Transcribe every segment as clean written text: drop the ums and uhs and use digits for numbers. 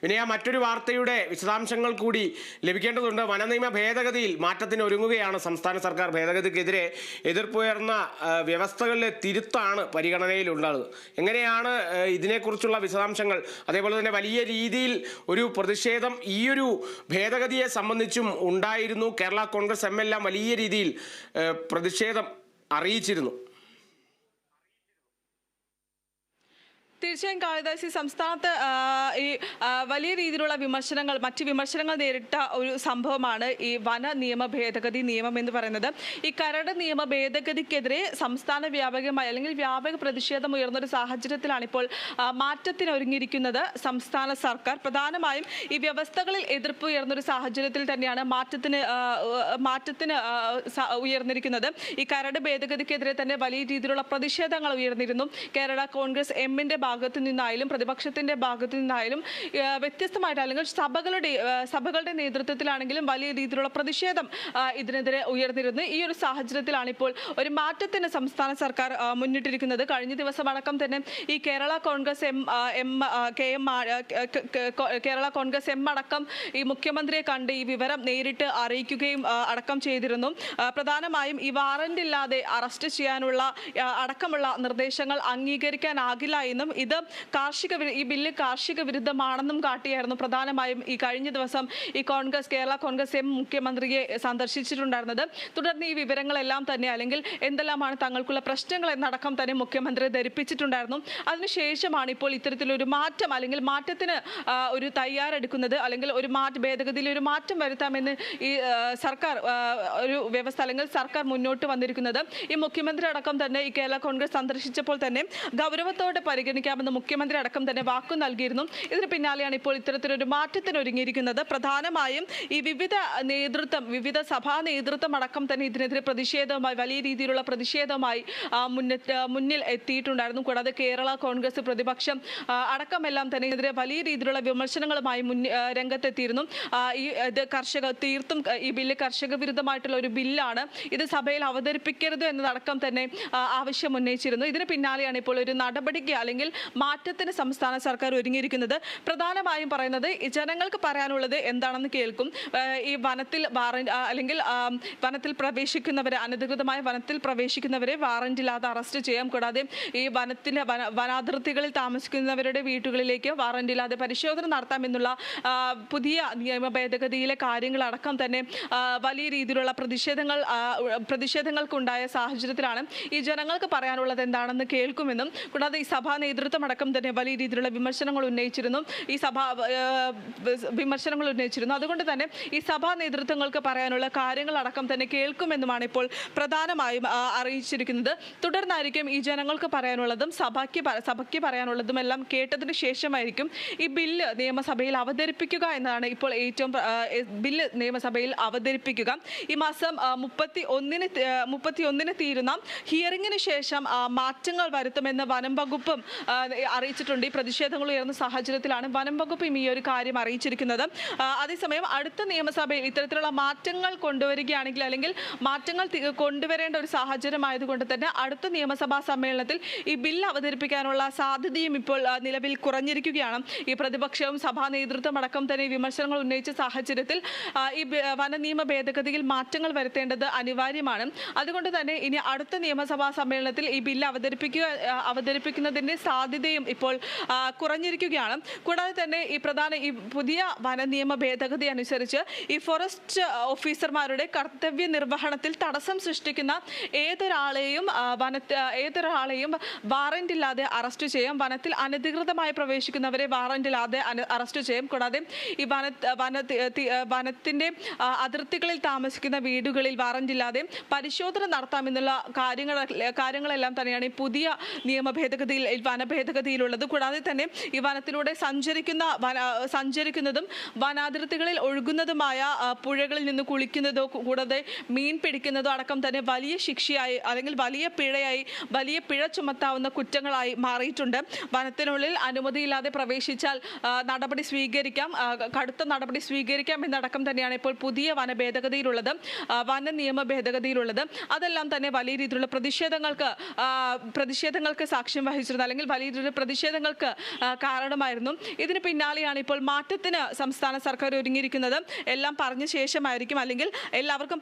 വിനയ, മറ്റൊരു വാർത്തയുടെ വിശദാംശങ്ങൾ കൂടി ലഭിക്കേണ്ടതുണ്ട്. വനനിയമ ഭേദഗതിയിൽ മാറ്റത്തിന് ഒരുങ്ങുകയാണ് സംസ്ഥാന സർക്കാർ. ഭേദഗതിക്കെതിരെ എതിർപ്പുയർന്ന വ്യവസ്ഥകളിലെ തിരുത്താണ് പരിഗണനയിലുള്ളത്. എങ്ങനെയാണ് ഇതിനെക്കുറിച്ചുള്ള വിശദാംശങ്ങൾ? അതേപോലെ തന്നെ വലിയ രീതിയിൽ ഒരു പ്രതിഷേധം ഈയൊരു ഭേദഗതിയെ സംബന്ധിച്ചും ഉണ്ടായിരുന്നു. കേരള കോൺഗ്രസ് എം എല്ലാം വലിയ രീതിയിൽ പ്രതിഷേധം അറിയിച്ചിരുന്നു. തീർച്ചയായും കാളിദാസി, സംസ്ഥാനത്ത് ഈ വലിയ രീതിയിലുള്ള മറ്റ് വിമർശനങ്ങൾ നേരിട്ട ഒരു സംഭവമാണ് ഈ വന നിയമ ഭേദഗതി നിയമം എന്ന് പറയുന്നത്. ഈ കരട് നിയമ ഭേദഗതിക്കെതിരെ സംസ്ഥാന വ്യാപകമായി അല്ലെങ്കിൽ വ്യാപക പ്രതിഷേധം ഉയർന്നൊരു സാഹചര്യത്തിലാണ് ഇപ്പോൾ മാറ്റത്തിന് ഒരുങ്ങിയിരിക്കുന്നത് സംസ്ഥാന സർക്കാർ. പ്രധാനമായും ഈ വ്യവസ്ഥകളിൽ എതിർപ്പ് ഉയർന്നൊരു സാഹചര്യത്തിൽ തന്നെയാണ് മാറ്റത്തിന് ഉയർന്നിരിക്കുന്നത്. ഈ കരട് ഭേദഗതിക്കെതിരെ തന്നെ വലിയ രീതിയിലുള്ള പ്രതിഷേധങ്ങൾ ഉയർന്നിരുന്നു. കേരള കോൺഗ്രസ് എമ്മിന്റെ ഭാഗത്തു നിന്നായാലും പ്രതിപക്ഷത്തിന്റെ ഭാഗത്തു നിന്നായാലും വ്യത്യസ്തമായിട്ട് അല്ലെങ്കിൽ സഭകളുടെ നേതൃത്വത്തിലാണെങ്കിലും വലിയ രീതിയിലുള്ള പ്രതിഷേധം ഇതിനെതിരെ ഉയർന്നിരുന്നു. ഈ ഒരു സാഹചര്യത്തിലാണ് ഇപ്പോൾ ഒരു മാറ്റത്തിന് സംസ്ഥാന സർക്കാർ മുന്നിട്ടിരിക്കുന്നത്. കഴിഞ്ഞ ദിവസം അടക്കം തന്നെ ഈ കേരള കോൺഗ്രസ് എം അടക്കം ഈ മുഖ്യമന്ത്രിയെ കണ്ട് ഈ വിവരം നേരിട്ട് അറിയിക്കുകയും അടക്കം ചെയ്തിരുന്നു. പ്രധാനമായും ഈ വാറന്റ് ഇല്ലാതെ അറസ്റ്റ് ചെയ്യാനുള്ള അടക്കമുള്ള നിർദ്ദേശങ്ങൾ അംഗീകരിക്കാനാകില്ല എന്നും ഇത് ഈ ബില്ല് കാർഷിക വിരുദ്ധമാണെന്നും കാട്ടിയായിരുന്നു പ്രധാനമായും ഈ കഴിഞ്ഞ ദിവസം ഈ കേരള കോൺഗ്രസ് എം മുഖ്യമന്ത്രിയെ സന്ദർശിച്ചിട്ടുണ്ടായിരുന്നത്. തുടർന്ന് ഈ വിവരങ്ങളെല്ലാം തന്നെ അല്ലെങ്കിൽ എന്തെല്ലാമാണ് തങ്ങൾക്കുള്ള പ്രശ്നങ്ങൾ എന്നടക്കം തന്നെ മുഖ്യമന്ത്രി ധരിപ്പിച്ചിട്ടുണ്ടായിരുന്നു. അതിനുശേഷമാണ് ഇപ്പോൾ ഇത്തരത്തിലൊരു മാറ്റം അല്ലെങ്കിൽ മാറ്റത്തിന് ഒരു തയ്യാറെടുക്കുന്നത് അല്ലെങ്കിൽ ഭേദഗതിയിൽ ഒരു മാറ്റം വരുത്താമെന്ന് ഈ സർക്കാർ ഒരു വ്യവസ്ഥ അല്ലെങ്കിൽ സർക്കാർ മുന്നോട്ട് വന്നിരിക്കുന്നത്. ഈ മുഖ്യമന്ത്രി അടക്കം തന്നെ ഈ കേരള കോൺഗ്രസ് സന്ദർശിച്ചപ്പോൾ തന്നെ ഗൗരവത്തോടെ പരിഗണിക്കാമെന്ന് മുഖ്യമന്ത്രി അടക്കം തന്നെ വാക്കു നൽകിയിരുന്നു. ഇതിന് പിന്നാലെയാണ് ഇപ്പോൾ ഇത്തരത്തിലൊരു മാറ്റത്തിന് ഒരുങ്ങിയിരിക്കുന്നത്. പ്രധാനമായും ഈ വിവിധ സഭാ നേതൃത്വം അടക്കം തന്നെ ഇതിനെതിരെ പ്രതിഷേധവുമായി വലിയ രീതിയിലുള്ള പ്രതിഷേധവുമായി മുന്നിൽ എത്തിയിട്ടുണ്ടായിരുന്നു. കൂടാതെ കേരള കോൺഗ്രസ് പ്രതിപക്ഷം അടക്കമെല്ലാം തന്നെ ഇതിനെതിരെ വലിയ രീതിയിലുള്ള വിമർശനങ്ങളുമായി രംഗത്തെത്തിയിരുന്നു. ഈ ബില്ല് കർഷക വിരുദ്ധമായിട്ടുള്ള ഒരു ബില്ലാണ്, ഇത് സഭയിൽ അവതരിപ്പിക്കരുത് എന്നതടക്കം തന്നെ ആവശ്യം ഉന്നയിച്ചിരുന്നു. ഇതിന് പിന്നാലെയാണ് ഇപ്പോൾ ഒരു നടപടിക്ക് അല്ലെങ്കിൽ മാറ്റത്തിന് സംസ്ഥാന സർക്കാർ ഒരുങ്ങിയിരിക്കുന്നത്. പ്രധാനമായും പറയുന്നത് ജനങ്ങൾക്ക് പറയാനുള്ളത് എന്താണെന്ന് കേൾക്കും. ഈ വനത്തിൽ പ്രവേശിക്കുന്നവരെ അനധികൃതമായ വനത്തിൽ പ്രവേശിക്കുന്നവരെ വാറന്റ് ഇല്ലാതെ അറസ്റ്റ് ചെയ്യാം. കൂടാതെ ഈ വനാതിർത്തികളിൽ താമസിക്കുന്നവരുടെ വീട്ടുകളിലേക്ക് വാറന്റ് ഇല്ലാതെ പരിശോധന നടത്താമെന്നുള്ള പുതിയ നിയമ ഭേദഗതിയിലെ കാര്യങ്ങളടക്കം തന്നെ വലിയ രീതിയിലുള്ള പ്രതിഷേധങ്ങൾക്കുണ്ടായ സാഹചര്യത്തിലാണ് ഈ ജനങ്ങൾക്ക് പറയാനുള്ളത് എന്താണെന്ന് കേൾക്കുമെന്നും കൂടാതെ ഈ സഭാ നേതൃത്വം അടക്കം തന്നെ വലിയ രീതിയിലുള്ള വിമർശനങ്ങൾ ഉന്നയിച്ചിരുന്നു. അതുകൊണ്ട് തന്നെ ഈ സഭാ നേതൃത്വങ്ങൾക്ക് പറയാനുള്ള കാര്യങ്ങൾ അടക്കം തന്നെ കേൾക്കുമെന്നുമാണ് ഇപ്പോൾ പ്രധാനമായും അറിയിച്ചിരിക്കുന്നത്. തുടർന്നായിരിക്കും ഈ ജനങ്ങൾക്ക് പറയാനുള്ളതും സഭയ്ക്ക് പറയാനുള്ളതും എല്ലാം കേട്ടതിന് ശേഷമായിരിക്കും ഈ ബില്ല് നിയമസഭയിൽ അവതരിപ്പിക്കുക എന്നതാണ് ഇപ്പോൾ ബില്ല് നിയമസഭയിൽ അവതരിപ്പിക്കുക. ഈ മാസം 31-ന് തീരുന്ന ഹിയറിംഗിന് ശേഷം മാറ്റങ്ങൾ വരുത്തുമെന്ന് വനം വകുപ്പും അറിയിച്ചിട്ടുണ്ട്. ഈ പ്രതിഷേധങ്ങൾ ഉയർന്ന സാഹചര്യത്തിലാണ് വനം വകുപ്പും ഈ ഒരു കാര്യം അറിയിച്ചിരിക്കുന്നത്. അതേസമയം അടുത്ത നിയമസഭയിൽ ഇത്തരത്തിലുള്ള മാറ്റങ്ങൾ കൊണ്ടുവരികയാണെങ്കിൽ അല്ലെങ്കിൽ മാറ്റങ്ങൾ കൊണ്ടുവരേണ്ട ഒരു സാഹചര്യമായതുകൊണ്ട് തന്നെ അടുത്ത നിയമസഭാ സമ്മേളനത്തിൽ ഈ ബില്ല് അവതരിപ്പിക്കാനുള്ള സാധ്യതയും ഇപ്പോൾ നിലവിൽ കുറഞ്ഞിരിക്കുകയാണ്. ഈ പ്രതിപക്ഷവും സഭാ നേതൃത്വം അടക്കം തന്നെ വിമർശനങ്ങൾ ഉന്നയിച്ച സാഹചര്യത്തിൽ ഈ വന നിയമ ഭേദഗതിയിൽ മാറ്റങ്ങൾ വരുത്തേണ്ടത് അനിവാര്യമാണ്. അതുകൊണ്ട് തന്നെ ഇനി അടുത്ത നിയമസഭാ സമ്മേളനത്തിൽ ഈ ബില്ല് അവതരിപ്പിക്കുന്നതിന്റെ സാധ്യതയും ഇപ്പോൾ കുറഞ്ഞിരിക്കുകയാണ്. കൂടാതെ തന്നെ ഈ പുതിയ വന നിയമ ഭേദഗതി അനുസരിച്ച് ഈ ഫോറസ്റ്റ് ഓഫീസർമാരുടെ കർത്തവ്യ നിർവഹണത്തിൽ തടസ്സം സൃഷ്ടിക്കുന്ന ഏതൊരാളെയും വാറന്റ് ഇല്ലാതെ അറസ്റ്റ് ചെയ്യാം. വനത്തിൽ അനധികൃതമായി പ്രവേശിക്കുന്നവരെ വാറന്റ് ഇല്ലാതെ അറസ്റ്റ് ചെയ്യാം. കൂടാതെ ഈ വനത്തിന്റെ അതിർത്തികളിൽ താമസിക്കുന്ന വീടുകളിൽ വാറന്റ് ഇല്ലാതെ പരിശോധന നടത്താമെന്നുള്ള കാര്യങ്ങളെല്ലാം തന്നെയാണ് ഈ പുതിയ നിയമ ഭേദഗതിയിൽ വനഭേദഗതിയിലുള്ളത്. കൂടാതെ തന്നെ ഈ വനത്തിലൂടെ സഞ്ചരിക്കുന്നതും വനാതിർത്തികളിൽ ഒഴുകുന്നതുമായ പുഴകളിൽ നിന്ന് കുളിക്കുന്നതോ കൂടാതെ മീൻ പിടിക്കുന്നതോ അടക്കം തന്നെ വലിയ ശിക്ഷയായി അല്ലെങ്കിൽ വലിയ പിഴ ചുമത്താവുന്ന കുറ്റങ്ങളായി മാറിയിട്ടുണ്ട്. വനത്തിനുള്ളിൽ അനുമതിയില്ലാതെ പ്രവേശിച്ചാൽ കടുത്ത നടപടി സ്വീകരിക്കാം എന്നടക്കം തന്നെയാണ് ഇപ്പോൾ പുതിയ വന നിയമ ഭേദഗതിയിലുള്ളത്. അതെല്ലാം തന്നെ വലിയ രീതിയിലുള്ള പ്രതിഷേധങ്ങൾക്ക് സാക്ഷ്യം വഹിച്ചിരുന്നു അല്ലെങ്കിൽ വലിയ രീതിയിലുള്ള പ്രതിഷേധങ്ങൾക്ക് കാരണമായിരുന്നു. ഇതിന് പിന്നാലെയാണ് ഇപ്പോൾ മാറ്റത്തിന് സംസ്ഥാന സർക്കാർ ഒരുങ്ങിയിരിക്കുന്നത്. എല്ലാം പറഞ്ഞ ശേഷമായിരിക്കും, അല്ലെങ്കിൽ എല്ലാവർക്കും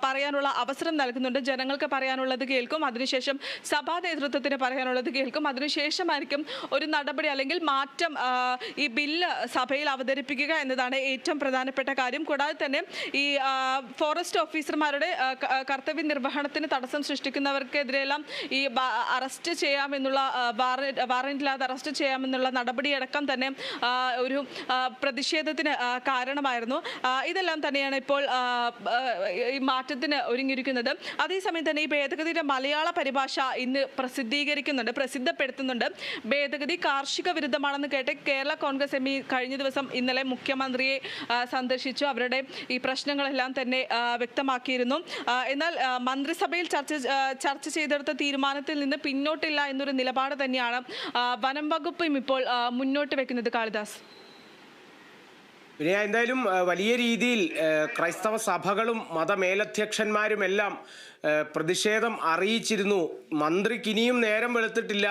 പറയാനുള്ള അവസരം നൽകുന്നുണ്ട്. ജനങ്ങൾക്ക് പറയാനുള്ളത് കേൾക്കും, അതിനുശേഷം സഭാ നേതൃത്വത്തിന് പറയാനുള്ളത് കേൾക്കും, അതിനുശേഷമായിരിക്കും ഒരു നടപടി അല്ലെങ്കിൽ മാറ്റം ഈ ബില്ല് സഭയിൽ അവതരിപ്പിക്കുക എന്നതാണ് ഏറ്റവും പ്രധാനപ്പെട്ട കാര്യം. കൂടാതെ തന്നെ ഈ ഫോറസ്റ്റ് ഓഫീസർമാരുടെ കർത്തവ്യ നിർവഹണത്തിന് തടസ്സം സൃഷ്ടിക്കുന്നവർക്കെതിരെയെല്ലാം ഈ അറസ്റ്റ് ചെയ്യാമെന്നുള്ള വാറന്റില്ലാതെ അറസ്റ്റ് ചെയ്യാമെന്നുള്ള നടപടിയടക്കം തന്നെ ഒരു പ്രതിഷേധത്തിന് കാരണമായിരുന്നു. ഇതെല്ലാം തന്നെയാണ് ഇപ്പോൾ ഈ മാറ്റത്തിന് ഒരുങ്ങിയിരിക്കുന്നത്. അതേസമയം തന്നെ ഈ ഭേദഗതിയുടെ മലയാള പരിഭാഷ ഇന്ന് പ്രസിദ്ധപ്പെടുത്തുന്നുണ്ട്. ഭേദഗതി കാർഷിക വിരുദ്ധമാണെന്ന് കേട്ട് കേരള കോൺഗ്രസ് എം കഴിഞ്ഞ ദിവസം ഇന്നലെ മുഖ്യമന്ത്രിയെ സന്ദർശിച്ചു. അവരുടെ ഈ പ്രശ്നങ്ങളെല്ലാം തന്നെ വ്യക്തമാക്കിയിരുന്നു. എന്നാൽ മന്ത്രിസഭയിൽ ചർച്ച ചെയ്തെടുത്ത തീരുമാനത്തിൽ നിന്ന് പിന്നോട്ടില്ല എന്നൊരു നിലപാട് തന്നെയാണ് വനം വകുപ്പും ഇപ്പോൾ മുന്നോട്ട് വെക്കുന്നത്. കാളിദാസ്, പിന്നെ എന്തായാലും വലിയ രീതിയിൽ ക്രൈസ്തവ സഭകളും മതമേലധ്യക്ഷന്മാരുമെല്ലാം പ്രതിഷേധം അറിയിച്ചിരുന്നു. മന്ത്രിക്ക് ഇനിയും നേരം വെളുത്തിട്ടില്ല,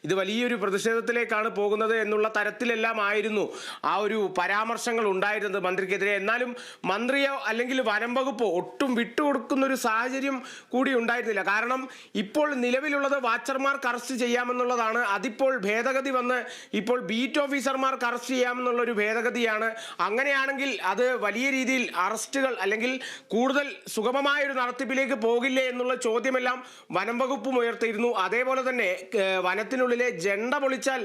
ഇത് വലിയൊരു പ്രതിഷേധത്തിലേക്കാണ് പോകുന്നത് എന്നുള്ള തരത്തിലെല്ലാം ആയിരുന്നു ആ ഒരു പരാമർശങ്ങൾ ഉണ്ടായിരുന്നത് മന്ത്രിക്കെതിരെ. എന്നാലും മന്ത്രിയോ അല്ലെങ്കിൽ വനം വകുപ്പോ ഒട്ടും വിട്ടുകൊടുക്കുന്നൊരു സാഹചര്യം കൂടി ഉണ്ടായിരുന്നില്ല. കാരണം ഇപ്പോൾ നിലവിലുള്ളത് വാച്ചർമാർക്ക് അറസ്റ്റ് ചെയ്യാമെന്നുള്ളതാണ്. അതിപ്പോൾ ഭേദഗതി വന്ന് ഇപ്പോൾ ബീറ്റ് ഓഫീസർമാർക്ക് അറസ്റ്റ് ചെയ്യാമെന്നുള്ളൊരു ഭേദഗതിയാണ്. അങ്ങനെയാണെങ്കിൽ അത് വലിയ രീതിയിൽ അറസ്റ്റുകൾ അല്ലെങ്കിൽ കൂടുതൽ സുഗമമായൊരു നടത്തിപ്പിലേക്ക് പോകില്ലേ എന്നുള്ള ചോദ്യമെല്ലാം വനം വകുപ്പും ഉയർത്തിയിരുന്നു. അതേപോലെ തന്നെ വനത്തിനുള്ളിലെ ജെണ്ട പൊളിച്ചാൽ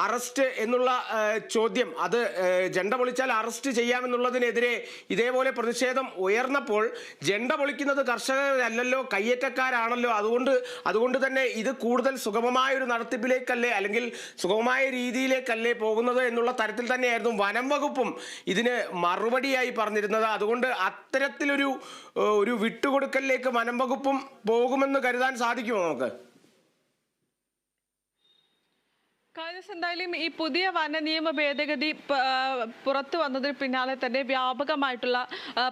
അറസ്റ്റ് എന്നുള്ള ചോദ്യം, അത് ജെണ്ട പൊളിച്ചാൽ അറസ്റ്റ് ചെയ്യാമെന്നുള്ളതിനെതിരെ ഇതേപോലെ പ്രതിഷേധം ഉയർന്നപ്പോൾ ജെണ്ട പൊളിക്കുന്നത് കർഷകരല്ലല്ലോ, കയ്യേറ്റക്കാരാണല്ലോ, അതുകൊണ്ട് തന്നെ ഇത് കൂടുതൽ സുഗമമായൊരു നടത്തിപ്പിലേക്കല്ലേ അല്ലെങ്കിൽ സുഗമമായ രീതിയിലേക്കല്ലേ പോകുന്നത് എന്നുള്ള തരത്തിൽ തന്നെയായിരുന്നു വനം വകുപ്പും ഇതിന് മറുപടിയായി പറഞ്ഞിരുന്നത്. അതുകൊണ്ട് അത്തരത്തിലൊരു വിട്ടുകൊടുക്കലിലേക്ക് വനം വകുപ്പും പോകുമെന്ന് കരുതാൻ സാധിക്കുമോ നമുക്ക്? എന്തായാലും ഈ പുതിയ വന നിയമ ഭേദഗതി പുറത്തു വന്നതിന് പിന്നാലെ തന്നെ വ്യാപകമായിട്ടുള്ള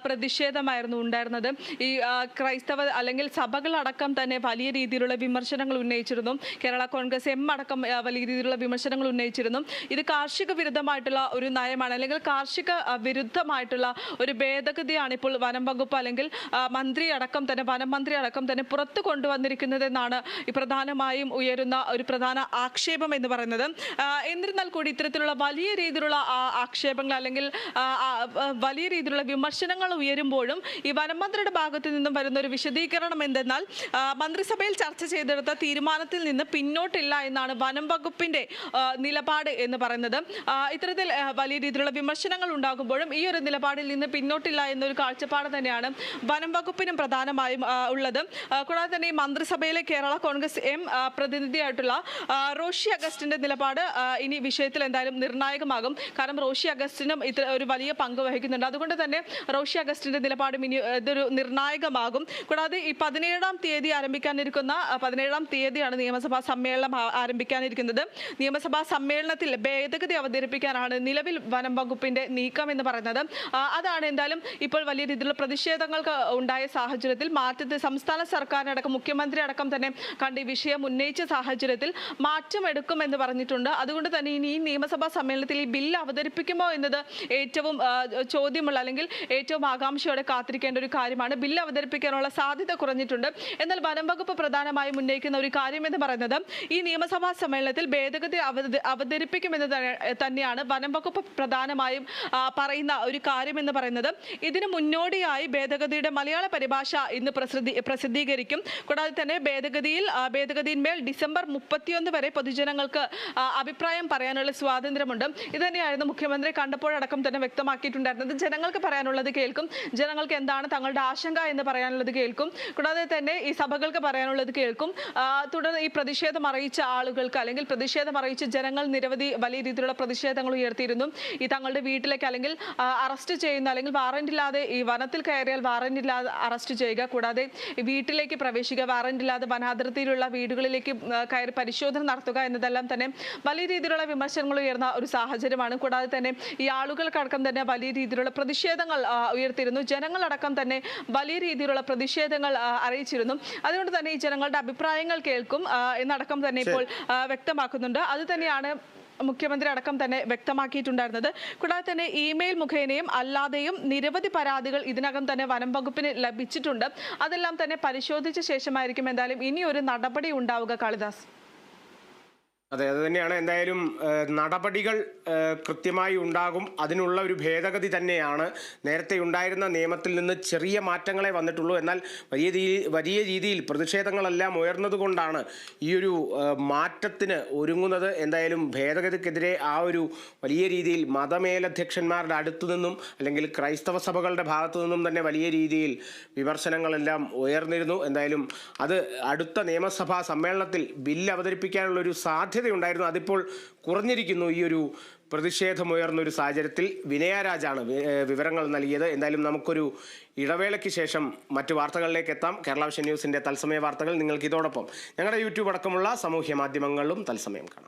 പ്രതിഷേധമായിരുന്നു ഉണ്ടായിരുന്നത്. ഈ ക്രൈസ്തവ അല്ലെങ്കിൽ സഭകളടക്കം തന്നെ വലിയ രീതിയിലുള്ള വിമർശനങ്ങൾ ഉന്നയിച്ചിരുന്നു. കേരള കോൺഗ്രസ് എം അടക്കം വലിയ രീതിയിലുള്ള വിമർശനങ്ങൾ ഉന്നയിച്ചിരുന്നു. ഇത് കാർഷിക വിരുദ്ധമായിട്ടുള്ള ഒരു നയമാണ്, അല്ലെങ്കിൽ കാർഷിക വിരുദ്ധമായിട്ടുള്ള ഒരു ഭേദഗതിയാണ് ഇപ്പോൾ വനം വകുപ്പ് അല്ലെങ്കിൽ വനം മന്ത്രി അടക്കം തന്നെ പുറത്തു കൊണ്ടുവന്നിരിക്കുന്നതെന്നാണ് ഈ പ്രധാനമായും ഉയരുന്ന ഒരു പ്രധാന ആക്ഷേപം എന്ന് പറയുന്നത്. എന്നിരുന്നാൽ കൂടി ഇത്തരത്തിലുള്ള വലിയ രീതിയിലുള്ള ആക്ഷേപങ്ങൾ അല്ലെങ്കിൽ വലിയ രീതിയിലുള്ള വിമർശനങ്ങൾ ഉയരുമ്പോഴും ഈ വനമന്ത്രിയുടെ ഭാഗത്തു നിന്നും വരുന്ന ഒരു വിശദീകരണം എന്തെന്നാൽ മന്ത്രിസഭയിൽ ചർച്ച ചെയ്തെടുത്ത തീരുമാനത്തിൽ നിന്ന് പിന്നോട്ടില്ല എന്നാണ് വനം വകുപ്പിന്റെ നിലപാട് എന്ന് പറയുന്നത്. ഇത്തരത്തിൽ വലിയ രീതിയിലുള്ള വിമർശനങ്ങൾ ഉണ്ടാകുമ്പോഴും ഈ ഒരു നിലപാടിൽ നിന്ന് പിന്നോട്ടില്ല എന്നൊരു കാഴ്ചപ്പാട് തന്നെയാണ് വനം വകുപ്പിനും പ്രധാനമായും ഉള്ളത്. കൂടാതെ തന്നെ ഈ മന്ത്രിസഭയിലെ കേരള കോൺഗ്രസ് എം പ്രതിനിധിയായിട്ടുള്ള റോഷി അഗസ്റ്റിന്റെ നിലപാട് ഇനി വിഷയത്തിൽ എന്തായാലും നിർണായകമാകും. കാരണം റോഷി അഗസ്റ്റിനും ഒരു വലിയ പങ്ക് വഹിക്കുന്നുണ്ട്. അതുകൊണ്ട് തന്നെ റോഷി അഗസ്റ്റിന്റെ നിലപാടും ഇനി ഇതൊരു നിർണായകമാകും. കൂടാതെ ഈ 17-ാം തീയതിയാണ് നിയമസഭാ സമ്മേളനം ആരംഭിക്കാനിരിക്കുന്നത്. നിയമസഭാ സമ്മേളനത്തിൽ ഭേദഗതി അവതരിപ്പിക്കാനാണ് നിലവിൽ വനം വകുപ്പിന്റെ നീക്കം എന്ന് പറയുന്നത്. അതാണ് എന്തായാലും ഇപ്പോൾ വലിയ രീതിയിലുള്ള പ്രതിഷേധങ്ങൾക്ക് ഉണ്ടായ സാഹചര്യത്തിൽ സംസ്ഥാന സർക്കാരിനടക്കം മുഖ്യമന്ത്രി അടക്കം തന്നെ കണ്ട് ഈ വിഷയം ഉന്നയിച്ച സാഹചര്യത്തിൽ മാറ്റമെടുക്കുമെന്ന് പറഞ്ഞിട്ടുണ്ട്. അതുകൊണ്ട് തന്നെ ഇനി ഈ നിയമസഭാ സമ്മേളനത്തിൽ ഈ ബില്ല് അവതരിപ്പിക്കുമോ എന്നത് ഏറ്റവും ചോദ്യമുള്ള അല്ലെങ്കിൽ ഏറ്റവും ആകാംക്ഷയോടെ കാത്തിരിക്കേണ്ട ഒരു കാര്യമാണ്. ബില്ല് അവതരിപ്പിക്കാനുള്ള സാധ്യത കുറഞ്ഞിട്ടുണ്ട്. എന്നാൽ വനം വകുപ്പ് പ്രധാനമായും ഉന്നയിക്കുന്ന ഒരു കാര്യം എന്ന് പറയുന്നത് ഈ നിയമസഭാ സമ്മേളനത്തിൽ ഭേദഗതി അവതരിപ്പിക്കുമെന്ന് തന്നെയാണ് വനം വകുപ്പ് പ്രധാനമായും പറയുന്ന ഒരു കാര്യം എന്ന് പറയുന്നത്. ഇതിന് മുന്നോടിയായി ഭേദഗതിയുടെ മലയാള പരിഭാഷ ഇന്ന് പ്രസിദ്ധീകരിക്കും. കൂടാതെ തന്നെ ഭേദഗതിയിന്മേൽ ഡിസംബർ 31 വരെ പൊതുജനങ്ങൾക്ക് അഭിപ്രായം പറയാനുള്ള സ്വാതന്ത്ര്യമുണ്ട്. ഇത് തന്നെയായിരുന്നു മുഖ്യമന്ത്രി കണ്ടപ്പോഴടക്കം തന്നെ വ്യക്തമാക്കിയിട്ടുണ്ടായിരുന്നത്. ജനങ്ങൾക്ക് പറയാനുള്ളത് കേൾക്കും, ജനങ്ങൾക്ക് എന്താണ് തങ്ങളുടെ ആശങ്ക എന്ന് പറയാനുള്ളത് കേൾക്കും. കൂടാതെ തന്നെ ഈ സഭകൾക്ക് പറയാനുള്ളത് കേൾക്കും. തുടർന്ന് ഈ പ്രതിഷേധം അറിയിച്ച ആളുകൾക്ക് അല്ലെങ്കിൽ പ്രതിഷേധം അറിയിച്ച ജനങ്ങൾ നിരവധി വലിയ രീതിയിലുള്ള പ്രതിഷേധങ്ങൾ ഉയർത്തിയിരുന്നു. ഈ തങ്ങളുടെ വീട്ടിലേക്ക് അല്ലെങ്കിൽ അറസ്റ്റ് ചെയ്യുന്ന അല്ലെങ്കിൽ വാറന്റില്ലാതെ ഈ വനത്തിൽ കയറിയാൽ വാറന്റില്ലാതെ അറസ്റ്റ് ചെയ്യുക, കൂടാതെ വീട്ടിലേക്ക് പ്രവേശിക്കുക, വാറന്റില്ലാതെ വനാതിർത്തിയിലുള്ള വീടുകളിലേക്ക് കയറി പരിശോധന നടത്തുക എന്നതെല്ലാം തന്നെ വലിയ രീതിയിലുള്ള വിമർശനങ്ങൾ ഉയർന്ന ഒരു സാഹചര്യമാണ്. കൂടാതെ തന്നെ ഈ ആളുകൾക്കടക്കം തന്നെ വലിയ രീതിയിലുള്ള പ്രതിഷേധങ്ങൾ ഉയർത്തിയിരുന്നു. ജനങ്ങളടക്കം തന്നെ വലിയ രീതിയിലുള്ള പ്രതിഷേധങ്ങൾ അറിയിച്ചിരുന്നു. അതുകൊണ്ട് തന്നെ ഈ ജനങ്ങളുടെ അഭിപ്രായങ്ങൾ കേൾക്കും എന്നടക്കം തന്നെ ഇപ്പോൾ വ്യക്തമാക്കുന്നുണ്ട്. അത് തന്നെയാണ് മുഖ്യമന്ത്രി അടക്കം തന്നെ വ്യക്തമാക്കിയിട്ടുണ്ടായിരുന്നത്. കൂടാതെ തന്നെ ഇമെയിൽ മുഖേനയും അല്ലാതെയും നിരവധി പരാതികൾ ഇതിനകം തന്നെ വനം വകുപ്പിന് ലഭിച്ചിട്ടുണ്ട്. അതെല്ലാം തന്നെ പരിശോധിച്ച ശേഷമായിരിക്കും എന്തായാലും ഇനി ഒരു നടപടി ഉണ്ടാവുക. കാളിദാസ്. അതെ, അത് തന്നെയാണ്. എന്തായാലും നടപടികൾ കൃത്യമായി ഉണ്ടാകും. അതിനുള്ള ഒരു ഭേദഗതി തന്നെയാണ്. നേരത്തെ ഉണ്ടായിരുന്ന നിയമത്തിൽ നിന്ന് ചെറിയ മാറ്റങ്ങളെ വന്നിട്ടുള്ളൂ. എന്നാൽ വലിയ രീതിയിൽ പ്രതിഷേധങ്ങളെല്ലാം ഉയർന്നതുകൊണ്ടാണ് ഈ ഒരു മാറ്റത്തിന് ഒരുങ്ങുന്നത്. എന്തായാലും ഭേദഗതിക്കെതിരെ ആ ഒരു വലിയ രീതിയിൽ മതമേലധ്യക്ഷന്മാരുടെ അടുത്തു നിന്നും അല്ലെങ്കിൽ ക്രൈസ്തവ സഭകളുടെ ഭാഗത്തു നിന്നും തന്നെ വലിയ രീതിയിൽ വിമർശനങ്ങളെല്ലാം ഉയർന്നിരുന്നു. എന്തായാലും അത് അടുത്ത നിയമസഭാ സമ്മേളനത്തിൽ ബില്ല് അവതരിപ്പിക്കാനുള്ളൊരു സാധ്യതയുണ്ടായിരുന്നു. അതിപ്പോൾ കുറഞ്ഞിരിക്കുന്നു. ഈ ഒരു പ്രതിഷേധമുയർന്നൊരു സാഹചര്യത്തിൽ വിനയ രാജാണ് വിവരങ്ങൾ നൽകിയത്. എന്തായാലും നമുക്കൊരു ഇടവേളയ്ക്ക് ശേഷം മറ്റു വാർത്തകളിലേക്ക് എത്താം. കേരള വിഷൻ ന്യൂസിൻ്റെ തത്സമയ വാർത്തകൾ നിങ്ങൾക്ക് ഇതോടൊപ്പം ഞങ്ങളുടെ യൂട്യൂബ് അടക്കമുള്ള സാമൂഹ്യ മാധ്യമങ്ങളിലും തത്സമയം കാണാം.